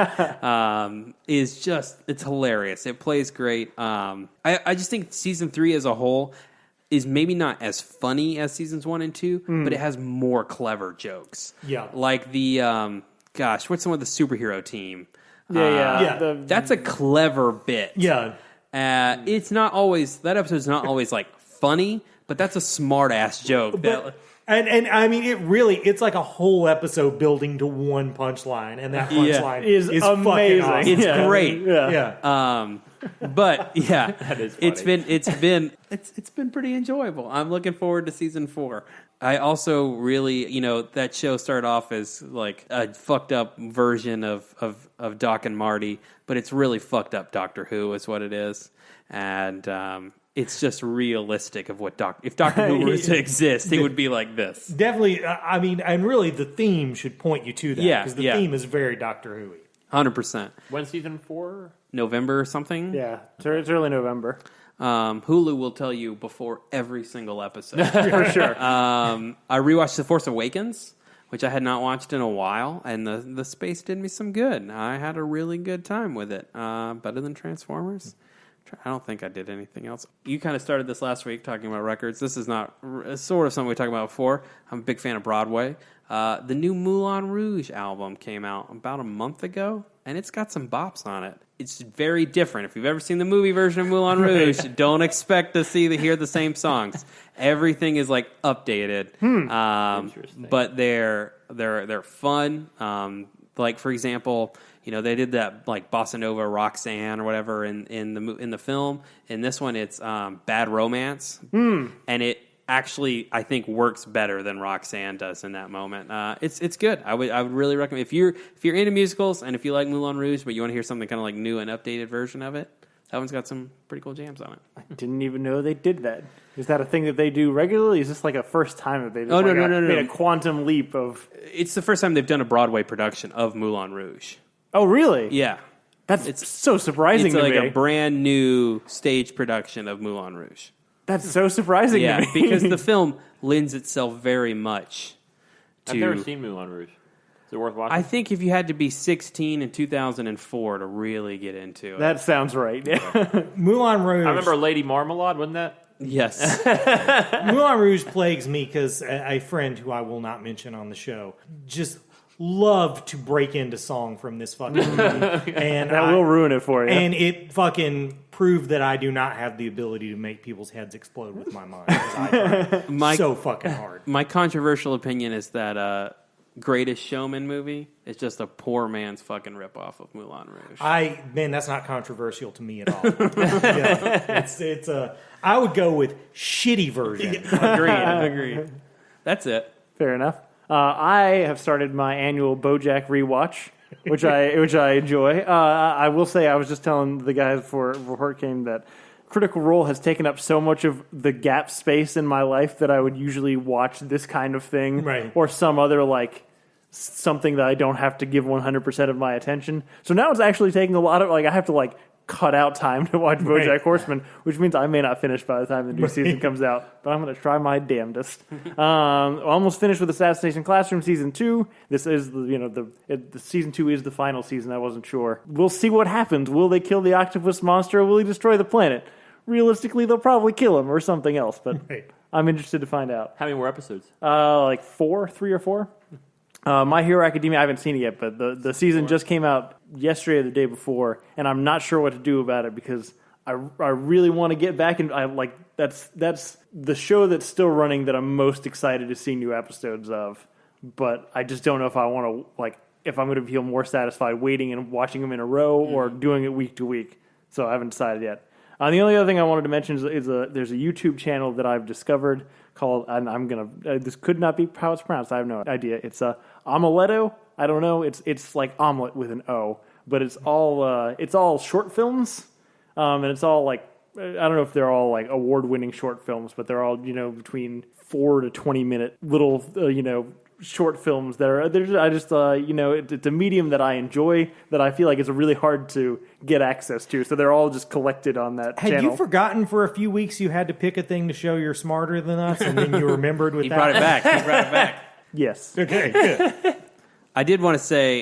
is just, it's hilarious. It plays great. I just think season 3 as a whole is maybe not as funny as seasons 1 and 2, but it has more clever jokes. Yeah. Like the, what's the one with the superhero team? That's a clever bit. Yeah. It's not always, that episode's not always like funny, but that's a smart ass joke. And I mean, it's like a whole episode building to one punchline, and that punchline is amazing. fucking awesome. It's great. Yeah. But yeah, That is funny. it's been pretty enjoyable. I'm looking forward to season 4. I also really, that show started off as like a fucked up version of Doc and Marty, but it's really fucked up Doctor Who is what it is. And it's just realistic of what if Doctor Who were to exist, it would be like this. Definitely, I mean, and really the theme should point you to that, because the theme is very Doctor Who-y. 100%. When season 4? November or something? Yeah, it's early November. Hulu will tell you before every single episode. For sure. I rewatched The Force Awakens, which I had not watched in a while, and the space did me some good. I had a really good time with it. Better than Transformers. I don't think I did anything else. You kind of started this last week talking about records. This is not sort of something we talked about before. I'm a big fan of Broadway. The new Moulin Rouge album came out about a month ago, and it's got some bops on it. It's very different. If you've ever seen the movie version of Moulin Rouge, don't expect to hear the same songs. Everything is like updated, but they're fun. Like for example, they did that like Bossa Nova Roxanne or whatever in the film. In this one, it's Bad Romance, and it actually I think works better than Roxanne does in that moment. It's good. I would really recommend if you're into musicals and if you like Moulin Rouge, but you want to hear something kind of like new and updated version of it. That one's got some pretty cool jams on it. I didn't even know they did that. Is that a thing that they do regularly? Is this like a first time that they just made a quantum leap of... It's the first time they've done a Broadway production of Moulin Rouge. Oh, really? Yeah. It's so surprising to me. It's like a brand new stage production of Moulin Rouge. That's so surprising to me. Because the film lends itself very much to... I've never seen Moulin Rouge. Is it worth watching? I think if you had to be 16 in 2004 to really get into it. That sounds right. Moulin Rouge. I remember Lady Marmalade, wasn't that? Yes. Moulin Rouge plagues me because a friend who I will not mention on the show just loved to break into song from this fucking movie. And that will ruin it for you. And it fucking proved that I do not have the ability to make people's heads explode with my mind. Because I try so fucking hard. My controversial opinion is that Greatest Showman movie is just a poor man's fucking ripoff of Moulin Rouge. Man, that's not controversial to me at all. It's I would go with shitty version. Agreed. That's it. Fair enough. I have started my annual BoJack rewatch, which I enjoy. I will say, I was just telling the guys before it came that Critical Role has taken up so much of the gap space in my life that I would usually watch this kind of thing, right, or some other something that I don't have to give 100% of my attention. So now it's actually taking a lot of I have to cut out time to watch BoJack right. Horseman, which means I may not finish by the time the new season comes out, but I'm going to try my damnedest. Almost finished with Assassination Classroom Season 2. This is, the Season 2 is the final season. I wasn't sure. We'll see what happens. Will they kill the octopus monster, or will he destroy the planet? Realistically, they'll probably kill him or something else, but right. I'm interested to find out. How many more episodes? 3 or 4. My Hero Academia, I haven't seen it yet, but the season just came out yesterday or the day before, and I'm not sure what to do about it because I really want to get back, and that's the show that's still running that I'm most excited to see new episodes of, but I just don't know if I want to, if I'm going to feel more satisfied waiting and watching them in a row or doing it week to week, so I haven't decided yet. The only other thing I wanted to mention is there's a YouTube channel that I've discovered called, and I'm gonna this could not be how it's pronounced. I have no idea. It's Omeletto. I don't know. It's like omelet with an O, but it's all short films, and it's all I don't know if they're all award-winning short films, but they're all between 4 to 20 minute little short films that are it's a medium that I enjoy, that I feel like it's really hard to get access to, so they're all just collected on that Had channel. you forgotten for a few weeks you had to pick a thing to show you're smarter than us, and then you remembered with He that? brought it back. Yes. Okay, good. I did want to say,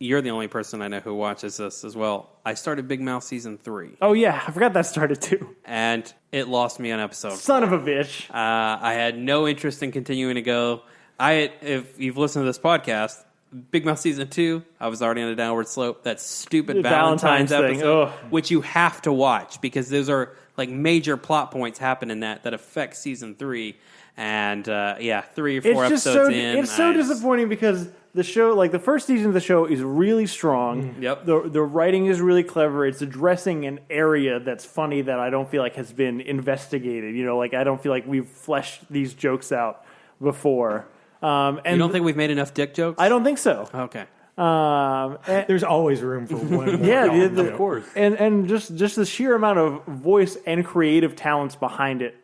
you're the only person I know who watches this as well. I started Big Mouth Season 3. Oh yeah, I forgot that started too. And it lost me on episode 4. Son of a bitch. I had no interest in continuing to go. If you've listened to this podcast, Big Mouth Season 2, I was already on a downward slope. That stupid The Valentine's thing. episode, Ugh. which you have to watch because those are major plot points happen in that affect Season 3. And 3 or 4 episodes in. It's so disappointing because the show, the first season of the show is really strong. Yep. The writing is really clever. It's addressing an area that's funny that I don't feel like has been investigated. I don't feel like we've fleshed these jokes out before. And you don't think we've made enough dick jokes? I don't think so. Okay. There's always room for one more. Yeah, of course. And just the sheer amount of voice and creative talents behind it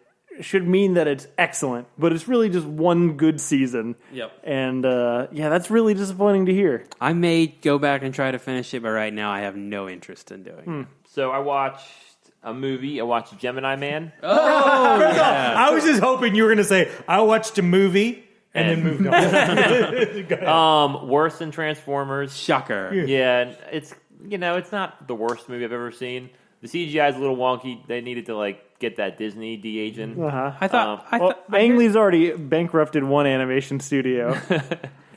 should mean that it's excellent, but it's really just one good season. Yep. And that's really disappointing to hear. I may go back and try to finish it, but right now I have no interest in doing it. So I watched a movie. I watched Gemini Man. Oh, yeah. I was just hoping you were going to say, I watched a movie and then moved on. Go ahead. Worse than Transformers. Shocker. Yeah, it's it's not the worst movie I've ever seen. The CGI is a little wonky. They needed to get that Disney de-aging. I thought Ang Lee's already bankrupted one animation studio.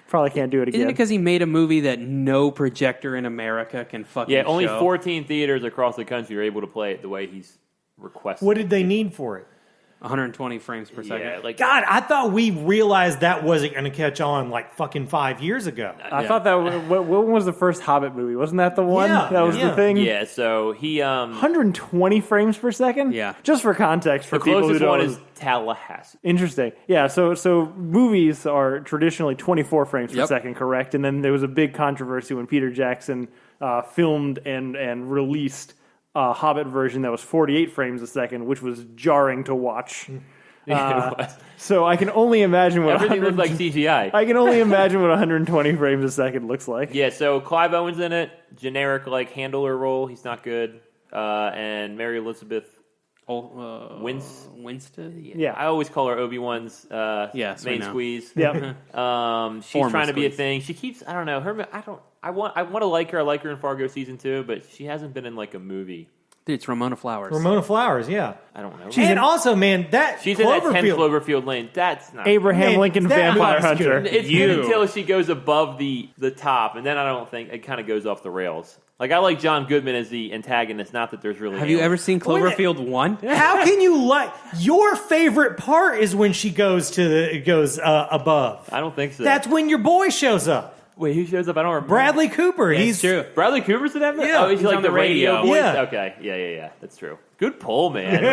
Probably can't do it again. Isn't it because he made a movie that no projector in America can fucking Yeah, only show? 14 theaters across the country are able to play it the way he's requested. What did they need for it? 120 frames per second. Yeah, God, I thought we realized that wasn't going to catch on fucking 5 years ago. I thought that what was the first Hobbit movie? Wasn't that the one? Yeah, that was the thing? Yeah, so he 120 frames per second? Yeah. Just for context, for the people who closest don't. one is Tallahassee. Interesting. Yeah, so movies are traditionally 24 frames per Yep. second, correct? And then there was a big controversy when Peter Jackson filmed and released a Hobbit version that was 48 frames a second, which was jarring to watch. It was. So I can only imagine what Everything looked like CGI. I can only imagine what 120 frames a second looks like. Yeah, so Clive Owen's in it. Generic handler role. He's not good. And Mary Elizabeth Winston? Yeah. I always call her Obi-Wan's Yes, we main know. squeeze. Yep. She's Former trying to be a squeeze. thing. She keeps I don't know. I want to like her. I like her in Fargo season 2, but she hasn't been in a movie. Dude, it's Ramona Flowers. Ramona Flowers, yeah. I don't know. And also, man, that She's in that 10 Cloverfield. Cloverfield Lane. That's not... Abraham Man, Lincoln that Vampire was Hunter. good. It's good until she goes above the top, and then I don't think it kind of goes off the rails. Like, I like John Goodman as the antagonist, not that there's really... Have you ever seen Cloverfield 1? How can you like... Your favorite part is when she goes above. I don't think so. That's when your boy shows up. Wait, who shows up? I don't remember. Bradley Cooper. It's true. Bradley Cooper's in that movie? Yeah. Oh, he's like on the the radio radio. voice? Yeah. Okay. Yeah. That's true. Good pull, man.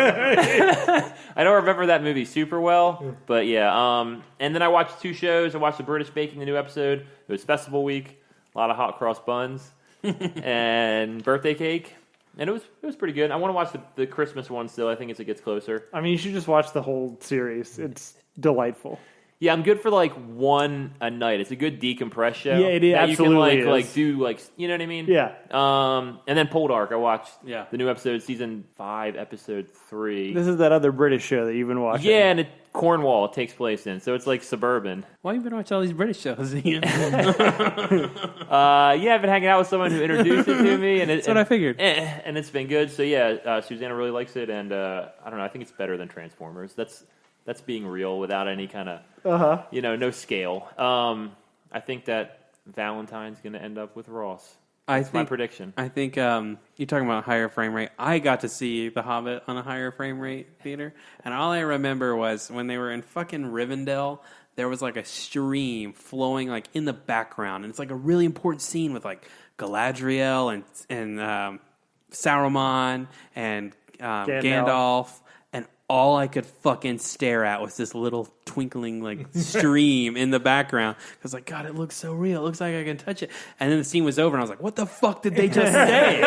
I don't remember that movie super well, but yeah. And then I watched 2 shows. I watched The British Baking, the new episode. It was festival week. A lot of hot cross buns and birthday cake. And it was pretty good. I want to watch the Christmas one still. I think as it gets closer. I mean, you should just watch the whole series. It's delightful. Yeah, I'm good for like one a night. It's a good decompress show. Yeah, it that absolutely you can is. like do like, you know what I mean? Yeah. And then Poldark, I watched Yeah. the new episode, season 5, episode 3. This is that other British show that you've been watching. Yeah, and Cornwall it takes place in, so it's like suburban. Why have you been watching all these British shows, Ian? Yeah, I've been hanging out with someone who introduced it to me, and That's what I figured. And it's been good. So yeah, Susanna really likes it, and I don't know. I think it's better than Transformers. That's being real without any kind of no scale. I think that Valentine's going to end up with Ross. That's my prediction. I think you're talking about higher frame rate. I got to see The Hobbit on a higher frame rate theater, and all I remember was when they were in fucking Rivendell, there was like a stream flowing like in the background, and it's like a really important scene with like Galadriel and Saruman and Gandalf. And all I could fucking stare at was this little twinkling like stream in the background. I was like, God, it looks so real. It looks like I can touch it. And then the scene was over, and I was like, what the fuck did they just say?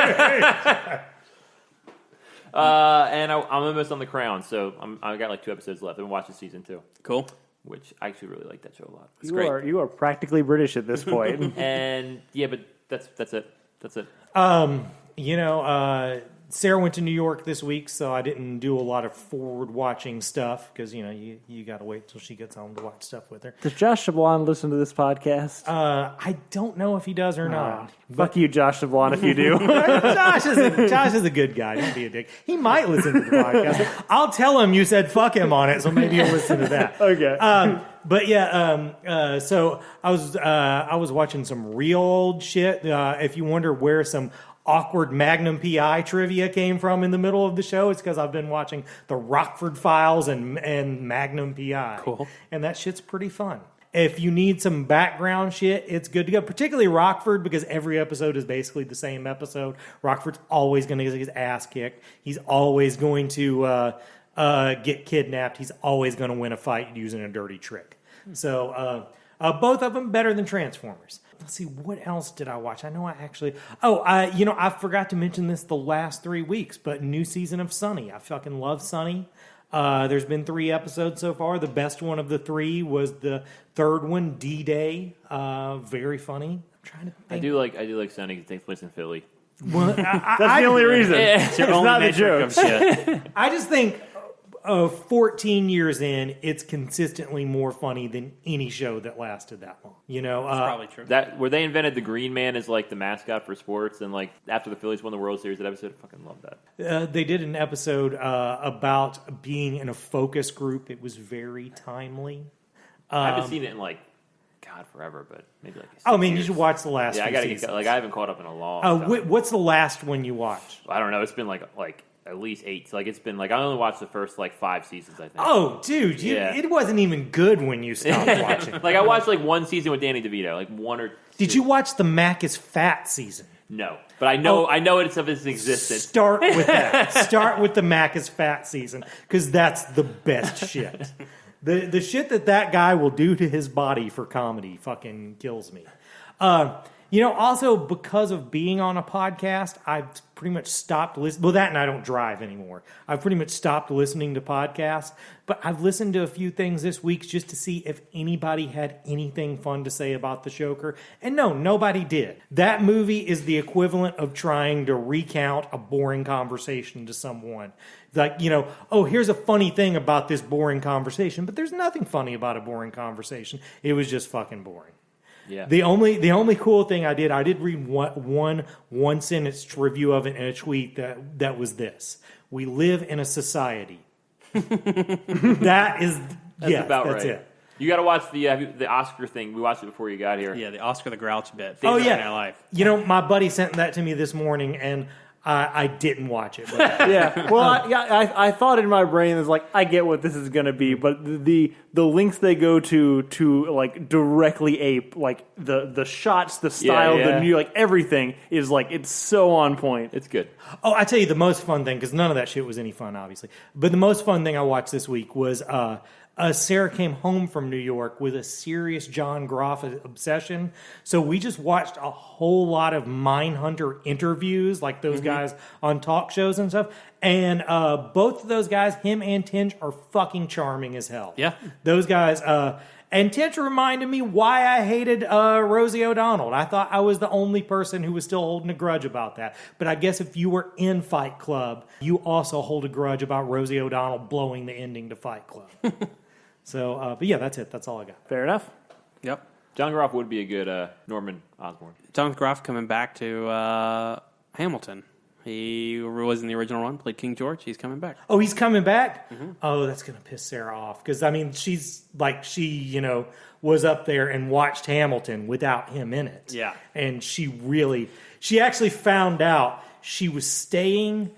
And I'm almost on The Crown, so I got like 2 episodes left. I've been watching season 2. Cool. Which I actually really like that show a lot. It's great. You are practically British at this point. And yeah, but that's it. That's it. Sarah went to New York this week, so I didn't do a lot of forward-watching stuff because, you got to wait till she gets home to watch stuff with her. Does Josh Chablan listen to this podcast? I don't know if he does or not. Fuck you, Josh Chablan, if you do. Josh is a good guy. Don't be a dick. He might listen to the podcast. I'll tell him you said fuck him on it, so maybe he'll listen to that. Okay. But yeah, so I was watching some real old shit. If you wonder where some awkward Magnum PI trivia came from in the middle of the show, it's because I've been watching the Rockford Files and Magnum PI. Cool. And that shit's pretty fun. If you need some background shit, it's good to go. Particularly Rockford, because every episode is basically the same episode. Rockford's always going to get his ass kicked. He's always going to get kidnapped. He's always going to win a fight using a dirty trick. So both of them better than Transformers. Let's see, what else did I watch? I know I actually... I forgot to mention this the last 3 weeks, but new season of Sunny. I fucking love Sunny. There's been 3 episodes so far. The best one of the 3 was the 3rd one, D-Day. Very funny. I'm trying to think. I do like Sunny because it takes place in Philly. Well, That's the only reason. It's not the joke. I just think 14 years in, it's consistently more funny than any show that lasted that long. That's probably true. That where they invented the Green Man as like the mascot for sports, and like after the Phillies won the World Series, that episode, I fucking love that. They did an episode about being in a focus group. It was very timely. I haven't seen it in like forever, but maybe like. You should watch the last. Yeah, I few gotta seasons. get I haven't caught up in a long time. What's the last one you watched? I don't know. It's been like at least 8. Like it's been like I only watched the first like 5 seasons. I think. Oh, dude, it wasn't even good when you stopped watching. Like I watched like 1 season with Danny DeVito, like 1 or 2. Did you watch the Mac is Fat season? No, but I know it's of its existence. Start with that. Start with the Mac is Fat season because that's the best shit. The shit that guy will do to his body for comedy fucking kills me. Also because of being on a podcast, I've pretty much stopped listening. Well, that and I don't drive anymore. I've pretty much stopped listening to podcasts. But I've listened to a few things this week just to see if anybody had anything fun to say about The Joker. And no, nobody did. That movie is the equivalent of trying to recount a boring conversation to someone. Like, here's a funny thing about this boring conversation. But there's nothing funny about a boring conversation. It was just fucking boring. Yeah. The only cool thing I did read one sentence review of it in a tweet that was this: "We live in a society." That's about that's right. it. You got to watch the Oscar thing. We watched it before you got here. Yeah, the Oscar the Grouch bit. Oh Favorite yeah, Night of Life. You know, my buddy sent that to me this morning, and I didn't watch it. But Yeah, well, I thought in my brain is like I get what this is going to be, but the links they go to like directly ape like the shots, the style, the new like everything is like it's so on point. It's good. Oh, I tell you the most fun thing, because none of that shit was any fun, obviously. But the most fun thing I watched this week was Sarah came home from New York with a serious John Groff obsession. So we just watched a whole lot of Mindhunter interviews, like those guys on talk shows and stuff. And both of those guys, him and Tinch, are fucking charming as hell. Yeah. Those guys... and Tinch reminded me why I hated Rosie O'Donnell. I thought I was the only person who was still holding a grudge about that. But I guess if you were in Fight Club, you also hold a grudge about Rosie O'Donnell blowing the ending to Fight Club. So, but yeah, that's it. That's all I got. Fair enough. Yep. John Groff would be a good Norman Osborn. John Groff coming back to Hamilton. He was in the original run, played King George. He's coming back. Oh, he's coming back? Mm-hmm. Oh, that's going to piss Sarah off. Because, I mean, she's like, she was up there and watched Hamilton without him in it. Yeah. And she actually found out she was staying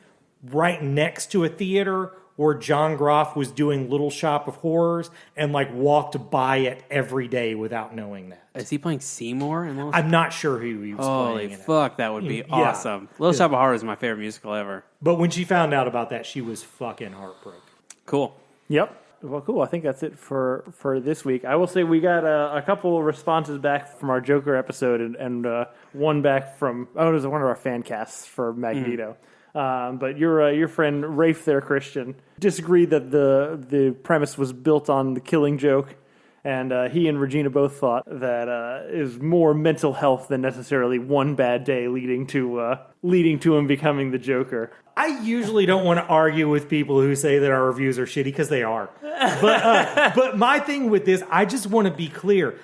right next to a theater where John Groff was doing Little Shop of Horrors and like walked by it every day without knowing that. Is he playing Seymour? I'm not sure who he was playing. Holy in fuck, that would be awesome. Little Shop of Horrors is my favorite musical ever. But when she found out about that, she was fucking heartbroken. Cool. Yep. Well, cool. I think that's it for this week. I will say we got a couple of responses back from our Joker episode and one back from it was one of our fan casts for Magneto. But your friend Rafe there, Christian, disagreed that the premise was built on the Killing Joke, and he and Regina both thought that is more mental health than necessarily one bad day leading to him becoming the Joker. I usually don't want to argue with people who say that our reviews are shitty, because they are. But my thing with this, I just want to be clear.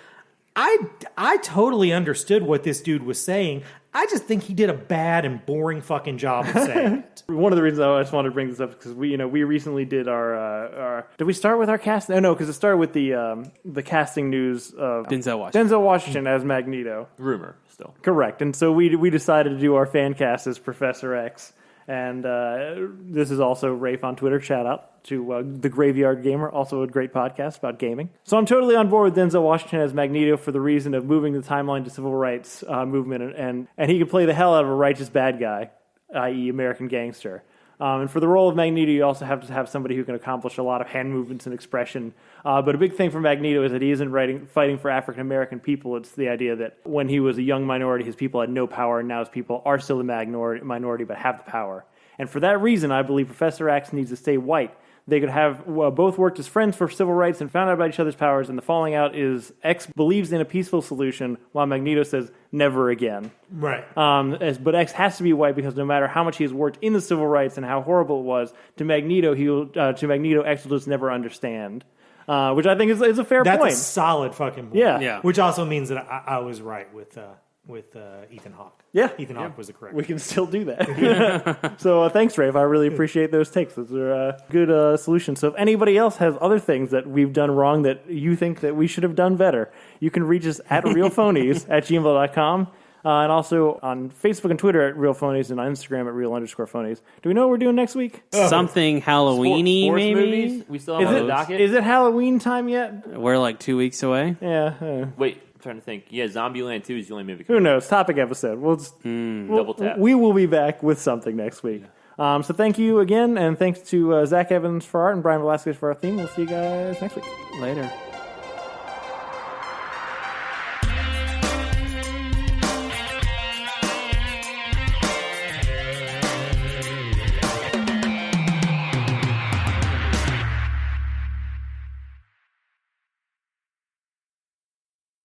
I totally understood what this dude was saying. I just think he did a bad and boring fucking job of saying it. One of the reasons I just wanted to bring this up is because we recently did our did we start with our cast? No, because it started with the casting news of Denzel Washington as Magneto. Rumor still. Correct. And so we decided to do our fan cast as Professor X. And this is also Rafe on Twitter. Shout out to The Graveyard Gamer, also a great podcast about gaming. So I'm totally on board with Denzel Washington as Magneto for the reason of moving the timeline to civil rights movement. And he can play the hell out of a righteous bad guy, i.e. American gangster. And for the role of Magneto, you also have to have somebody who can accomplish a lot of hand movements and expression. But a big thing for Magneto is that he isn't fighting for African-American people. It's the idea that when he was a young minority, his people had no power, and now his people are still a minority but have the power. And for that reason, I believe Professor X needs to stay white. They could have both worked as friends for civil rights and found out about each other's powers, and the falling out is X believes in a peaceful solution, while Magneto says never again. Right. But X has to be white because no matter how much he has worked in the civil rights and how horrible it was, to Magneto, X will just never understand. Which I think is a fair point. That's a solid fucking point. Yeah. Which also means that I was right with Ethan Hawke. Yeah. Ethan Hawke was the correct. We can still do that. So thanks, Rafe. I really appreciate those takes. Those are good solutions. So if anybody else has other things that we've done wrong that you think that we should have done better, you can reach us at realphonies@gmail.com. And also on Facebook and Twitter at realphonies and on Instagram at real_phonies. Do we know what we're doing next week? Something Halloween-y, Sports maybe? movies? We still have on the docket? Is it Halloween time yet? We're like 2 weeks away. Yeah. Wait, I'm trying to think. Yeah, Zombieland 2 is the only movie. Who knows? Topic episode. Double tap. We will be back with something next week. So thank you again, and thanks to Zach Evans for art and Brian Velasquez for our theme. We'll see you guys next week. Later.